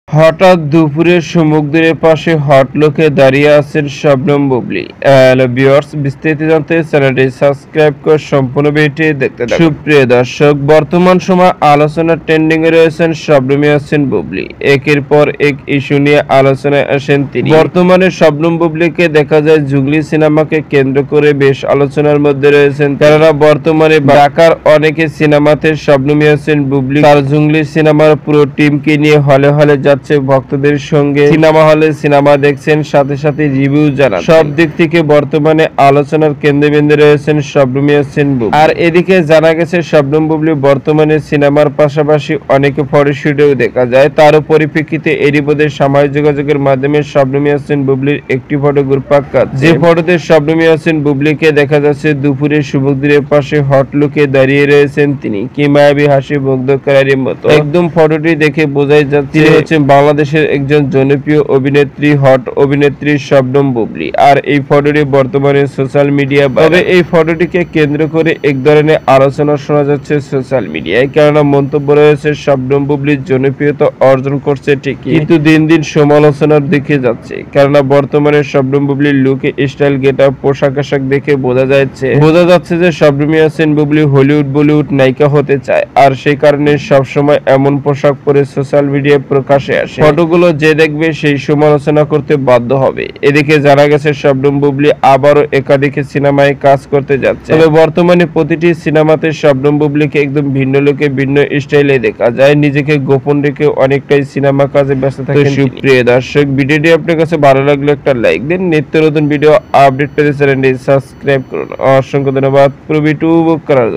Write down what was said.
হঠাৎ দুপুরে সমুদ্রের পাশে হটলকে দাঁড়িয়ে আছেন শবনম বুবলী। হ্যালো ভিউয়ার্স, বিস্তারিত জানতে চ্যানেলটি সাবস্ক্রাইব করে সম্পূর্ণ ভিডিওটি দেখতে থাকুন। সুপ্রিয় দর্শক, বর্তমান সময় আলোচনার ট্রেন্ডিং এ রয়েছেন শবনম ইয়াসমিন বুবলী। একের পর এক ইস্যু নিয়ে আলোচনায় আসেন তিনি। বর্তমানে শবনম বুবলীকে দেখা যায় জুগলি সিনেমাকে কেন্দ্র করে বেশ আলোচনার মধ্যে রয়েছেন, কেননা বর্তমানে ঢাকার অনেকে সিনেমাতে শবনম ইয়াসমিন বুবলী তার জুগলি সিনেমার পুরো টিমকে নিয়ে হলে হলে ভক্তদের সঙ্গে সিনেমা হলে সিনেমা দেখছেন, সাথে সাথে রিভিউ জানান। সব দিক থেকে বর্তমানে আলোচনার কেন্দ্রবিন্দু রয়েছেন শবনম ইয়াসমিন বুবলী। আর এদিকে জানা গেছে শবনম বুবলী বর্তমানে সিনেমার পাশাপাশি অনেকে ফটোশুটেও দেখা যায়। তার পরিপ্রেক্ষিতে এরই মধ্যে সামাজিক যোগাযোগের মাধ্যমে শবনম ইয়াসমিন বুবলীর একটি ফটো ঘুরপাক খাচ্ছে, যে ফটোতে শবনম ইয়াসমিন বুবলীকে দেখা যাচ্ছে দুপুরে সমুদ্রের পাশে হট লুকে দাঁড়িয়ে রয়েছেন তিনি, কি মায়াবী হাসি মুগ্ধ করার মতো। একদম ফটোটি দেখে বোঝাই যাচ্ছে হচ্ছে বাংলাদেশের একজন জনপ্রিয় অভিনেত্রী, হট অভিনেত্রী শবনম বুবলী। আর এই ফটোটি বর্তমানে সোশ্যাল মিডিয়া, তবে এই ফটোটিকে কেন্দ্র করে এক ধরনের আলোচনা শোনা যাচ্ছে সোশ্যাল মিডিয়ায়, কেননা মন্তব্য রয়েছে শবনম বুবলীর জনপ্রিয়তা অর্জন করছে ঠিকই, কিন্তু দিন দিন সমালোচনার দিকে যাচ্ছে, কেননা বর্তমানে শবনম বুবলীর লুকে, স্টাইল, গেটআপ, পোশাক আশাক দেখে বোঝা যাচ্ছে যে শবনম ইয়াসমিন বুবলী হলিউড বলিউড নায়িকা হতে চায়। আর সেই কারণে সবসময় এমন পোশাক পরে সোশ্যাল মিডিয়ায় প্রকাশে আসে, ফটোগুলো যে দেখবে সেই সমালোচনা করতে বাধ্য হবে। এদিকে জানা গেছে শবনম বুবলী আবারও একাধিক সিনেমায় কাজ করতে যাচ্ছে, তবে বর্তমানে প্রতিটি সিনেমাতে শবনম বুবলীকে একদম ভিন্ন লোকে ভিন্ন স্টাইলে দেখা যায়, নিজেকে গোপন রেখে অনেকটাই সিনেমা কাজে ব্যস্ত থাকেন। সুপ্রিয় দর্শক, ভিডিওটি আপনার কাছে ভালো লাগলে একটা লাইক দিন, নিত্য নতুন ভিডিও আপডেট পেতে চ্যানেলটি সাবস্ক্রাইব করুন। অসংখ্য ধন্যবাদ পুরো ভিডিও উপভোগ করার জন্য।